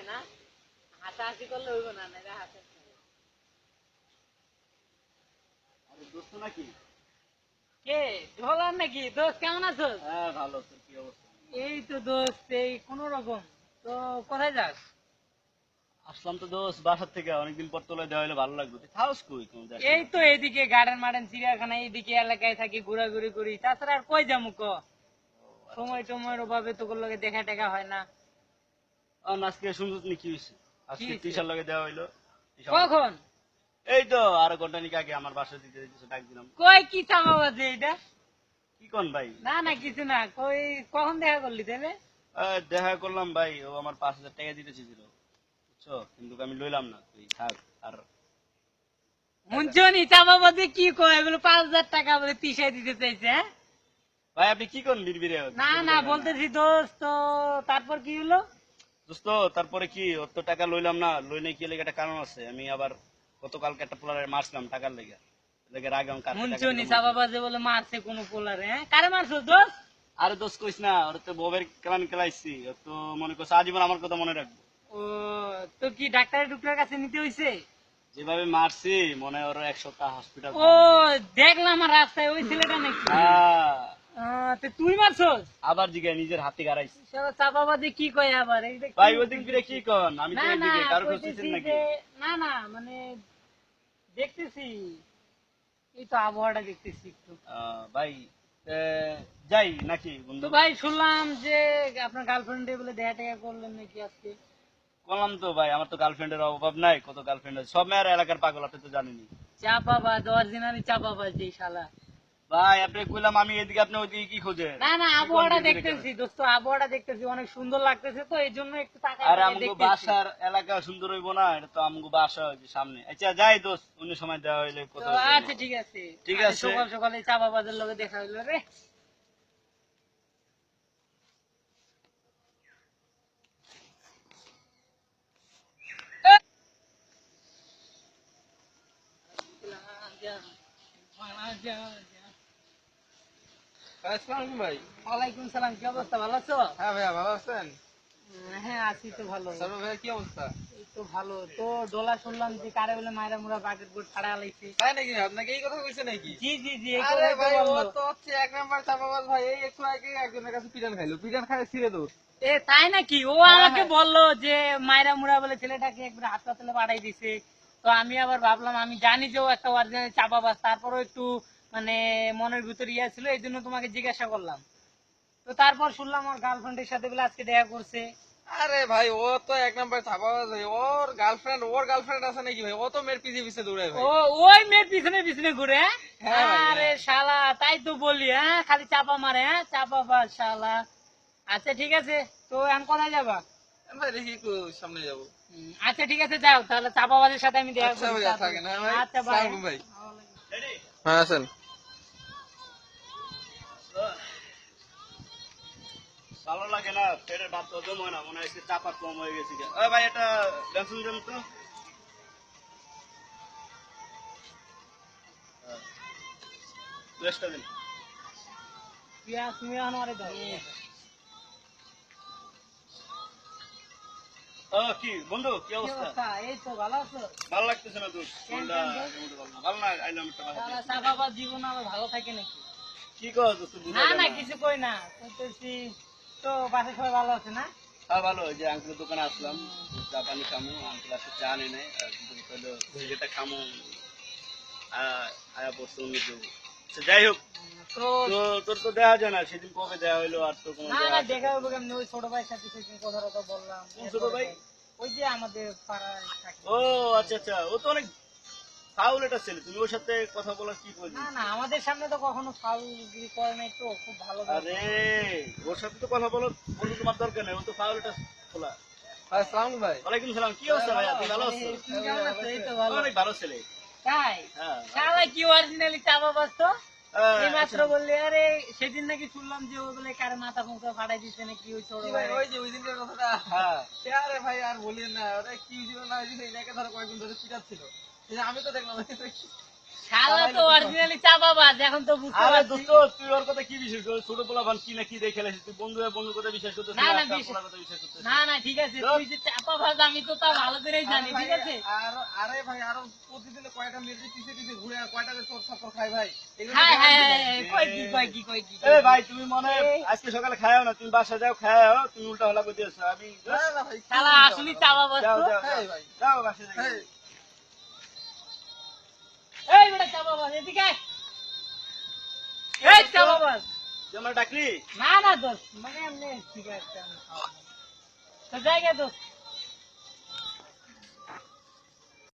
হয় না, হাসাহাসি করলে হইব না, না হাসে। আরে দোস্ত নাকি? কে ঢোলার নাকি? দোস্ত কেমন আছো? হ্যাঁ ভালো, তোর কি অবস্থা? এই তো দোস্ত, এই কোন রকম। তো কোথায় যাস? আসলাম তো দোস্ত বাসার থেকে, অনেকদিন পর তোলা দেওয়া হলে ভালো লাগবে। তুই থাকস কই? কোন যাস এই না? তো এইদিকে গার্ডেন মার্ডেন চিড়িয়াখানা এইদিকে এলাকায় থাকি, ঘোরাঘুরি করি, তাছাড়া আর কই যাবো ক? সময় টময়ের অভাবে তোর লগে দেখা টেকা হয় না। আজকে শুনছিস নি কি হয়েছে? আজকে হইছে? টিশার লগে দেওয়া হইলো। কখন? এই তো আরো ঘন্টা নিক আগে আমার বাসা দিতে কিছু ডাক দিলাম। কই কি চাপা বাজে এটা? কি কোন ভাই? না না কিছু না, কই কখন দেখা করলি তাহলে? দেখা করলাম ভাই, ও আমার 5,000 টাকা দিতে চেয়েছিল, বুঝছো? কিন্তু আমি লইলাম না, তুই থাক। আর মুঞ্চনি চাপা বাজে কি কয়, এগুলো 5,000 টাকা বলে তিসাই দিতে চাইছে, হ্যাঁ? ভাই আপনি কি করেন বিড়বিড়ে? না না বলতেছি দোস্ত, তো তারপর কি হলো? দোস্ত তারপরে কি, ওর তো টাকা লইলাম না, লই নাই কি লেগে একটা কারণ আছে। আমি আবার গতকালকে একটা পোলারে মারছিলাম টাকার লেগে, লেগে রাগে আমি কার মুঞ্চনি চাপা বাজে বলে মারছে কোন পোলারে, হ্যাঁ? কারে মারছো দোস্ত? আরে দোস্ত কইস না, ওর তো বউয়ের কেলান কেলাইছি। ও তো মনে করছে আজীবন আমার কথা মনে রাখবো। ও, তো কি ডাক্তারের টুকরার কাছে নিতে হইছে? যেভাবে মারছি মনে হয় ওর 1 সপ্তাহ হসপিটাল। ও, দেখলাম আর রাস্তায় ওই ছেলেটা নাকি? তো তুই মারছস? আবার জিগায় নিজের হাতে গাড়াইছি। শালা চাপা বাজে কি কয় আবার, এই দেখ ভাই ওদিক ফিরে কি কন? আমি তো না না এদিকে কারো কইতেছি খুঁজতেছেন নাকি? যে, না না মানে দেখতেছি, এই তো আবহাওয়াটা দেখতেছি একটু। ভাই এ, যাই নাকি বন্ধু? তো ভাই শুনলাম যে আপনার গার্লফ্রেন্ড বলে দেখা টেকা করলেন নাকি আজকে? বললাম তো ভাই, আমার তো গার্লফ্রেন্ডের অভাব নাই, কত গার্লফ্রেন্ড আছে। সব মেয়ের এলাকার পাগল, আপনি তো জানেনই। চাপাবাজ, অরিজিনালি চাপাবাজ যে শালা। ভাই আপনি কইলাম আমি এদিকে, আপনি ওইদিকে কি খোঁজেন? না না কি কোন আবহাওয়াটা বিড়বিড়ে কেন? দেখতেছি দোস্ত, আবহাওয়াটা দেখতেছি, অনেক সুন্দর লাগতেছে, তো এই জন্য একটু তাকায় আরে তাকায় আমগো দেখতেছি। বাসার এলাকা সুন্দর হইব না? এটা তো আমগো বাসা হইছে সামনে। আচ্ছা যাই দোস্ত, অন্য সময় দেওয়া হইলে তো কথা আচ্ছা ঠিক আছে। ঠিক আরে আছে। সকাল সকালে চাপাবাজের লগে দেখা হইলো রে। আসসালামু ভাই। ওয়ালাইকুম সালাম, কি অবস্থা, ভালো আছো? হ্যাঁ ভাইয়া ভালো আছেন? হ্যাঁ আছি তো ভালো। সর্ব ভাইয়া কি অবস্থা? এই তো ভালো। তো ডোলা শুনলাম যে কারে বলে মায়েরা মুরা বাকেট বোর্ড ছাড়া লাইছে। তাই নাকি? আপনাকে এই কথা কইছে নাকি? জি জি জি, এই আরে কথাই তো ভাই ও বললো। তো হচ্ছে 1 নাম্বার চাপাবাজ ভাই। এই একটু আগে একজনের কাছে পিটান খাইলো, পিটান খাই ছিঁড়ে দৌড়। এ তাই নাকি? ও হ্যাঁ, আমাকে হ্যাঁ। বললো যে মায়েরা মুরা বলে ছেলেটাকে একবার হাসপাতালে পাঠাই দিছে। তো আমি আবার ভাবলাম, আমি জানি যে ও একটা অরিজিনাল চাপাবাজ, তারপরও একটু মানে মনের ভিতর ইয়া ছিল, এই জন্য তোমাকে জিজ্ঞাসা করলাম। তো তারপর শুনলাম ওর গার্লফ্রেন্ডের সাথে বলে আজকে দেখা করছে। আরে ভাই ও তো 1 নাম্বার চাপাবাজ ভাই। ওর গার্লফ্রেন্ড আছে নাকি ভাই? ও তো মেয়ের পিছে পিছে দৌড়ায় ভাই। ও, ওই মেয়ের পিছনে পিছনে ঘুরে, হ্যাঁ? হ্যাঁ ভাই, আরে হ্যাঁ। শালা, তাই তো বলি, হ্যাঁ খালি চাপা মারে, হ্যাঁ চাপাবাজ শালা। আচ্ছা ঠিক আছে, তো এখন কোথায় যাবা? ভাই দেখি একটু সামনে যাবো। আচ্ছা ঠিক আছে, যাও তাহলে, চাপাবাজের সাথে আমি দেখা আচ্ছা করি ভাইয়া তাড়াতাড়ি। থাকেন, হ্যাঁ ভাই। আচ্ছা বাই। আসসালামু ভাই। হ্যাঁ আছেন। ভালো লাগে না, পেটের ভাত তো হজম হয় না, মনে হয় চাপা কম হয়ে গেছে। ভাই এটা বেসন দেন তো। প্লেসটা দিন। তুমি এখন আরে দাও। কি বন্ধু, কি কি অবস্থা? অবস্থা? এই তো ভালো আছো? ভালো লাগতেছে না দুধ? কেন, মনটা কেন গো? মোটামুটি ভালো না। ভালো না, আইলাম একটা বাসা শালা থেকে। চাপাবাজ জীবন আবার ভালো থাকে নাকি? কি কর দোস্ত, বুঝা না যায় না না। কিছু কই না, করতেছি। তো বাসায় সবাই ভালো আছে না? ভালো, ওই যে আঙ্কেলের দোকানে আসলাম, চা পানি খামু। আঙ্কেল আসলে চা আনে নাই, আর কিন্তু হলো সিগারেটটা খামু। আয়া পড়ছে উনি তো। আচ্ছা, যাই হোক, তো তো তোর তো দেখা যায় না, সেদিন কবে দেখা হইলো? আর তো কোনো না দেখা না আছে দেখা না। হবে কেমনি, ওই ছোট ভাইয়ের সাথে সেদিন কথা টথা বললাম। কোন ছোট ভাই? ওই যে আমাদের পাড়ায় থাকে। ও আচ্ছা আচ্ছা, ও তো অনেক ফাউল একটা ছেলে, তুমি ওর সাথে কথা বলার কি প্রয়োজন? না না, আমাদের সামনে তো কখনো ফাউলগিরি করে নাই, তো খুব ভালো আরে ওর সাথে তো কথা বলো, বন্ধু তোমার দরকার নেই, ও তো ফাউল একটা খোলা। ভাই আসসালামু ভাই। ওয়ালাইকুম সালাম, কি অবস্থা ভাইয়া, তুমি ভালো আছো? তুমি কেমন আছো? এই তো ভালো। অনেক ভালো ছেলে। তাই? হ্যাঁ শালা কি অরিজিনালি চাপাবাজ তো? এই মাত্র আচ্ছা। বললি, আরে সেদিন নাকি শুনলাম যে ও বলে কারে মাথা মুখা ফাটাই দিচ্ছে নাকি ওই ছোট কি ভাই। ভাই ওই যে ওই দিনকার কথাটা? হ্যাঁ আরে ভাই আর বলিয়েন না, ওটা কি হয়েছিল না হয়েছিল এটাকে ধরো কয়েকদিন ধরে পিটাচ্ছিল। এই যে আমি তো দেখলাম শালা তো অরিজিনালি চাপাবাজ, এখন তো বুঝতে আরে পারছি। দোস্ত তুই ওর কথা কি বিশ্বাস করছিস? ছোট পোলাপান কি না কি দেখে খেলেছিস, তুই বন্ধু হয়ে বন্ধুর কথা বিশ্বাস করতেছিস না, না, একটা বিশ্বাস- পোলার কথা বিশ্বাস করতেছিস? না না ঠিক আছে, তুই যে চাপাবাজ আমি তো তা ভালো করেই জানি, ঠিক আছে। আরে ভাই আরো প্রতিদিনে কয়টা মেয়েদের পিছে পিছে ঘুরে আর কয়টা চোর ছাপড় খাই ভাই, এগুলো হ্যাঁ তো হ্যাঁ জানি হ্যাঁ, ভাই। কই কি কই কি কই কি এ ভাই তুমি মনে হয় আজকে সকালে খায়াও না, তুমি বাসা যাও খায়াও, তুমি উল্টা হলা করে দিয়েছো। আমি না, না ভাই, কি শালা বলছো আসলে আমার? চাপাবাজ যাও তো। যাও হ্যাঁ যাও, ভাই। যাও বাসা যাও। হ্যাঁ। এই বেটা চাপাবাজ, এদিকে আয়। এই চাপাবাজ। তুই আমার ডাকলি? না না দোস্ত, মানে এমনি ঠিক আছে, আমি খাওয়াবো। তো জায়গা দোস্ত।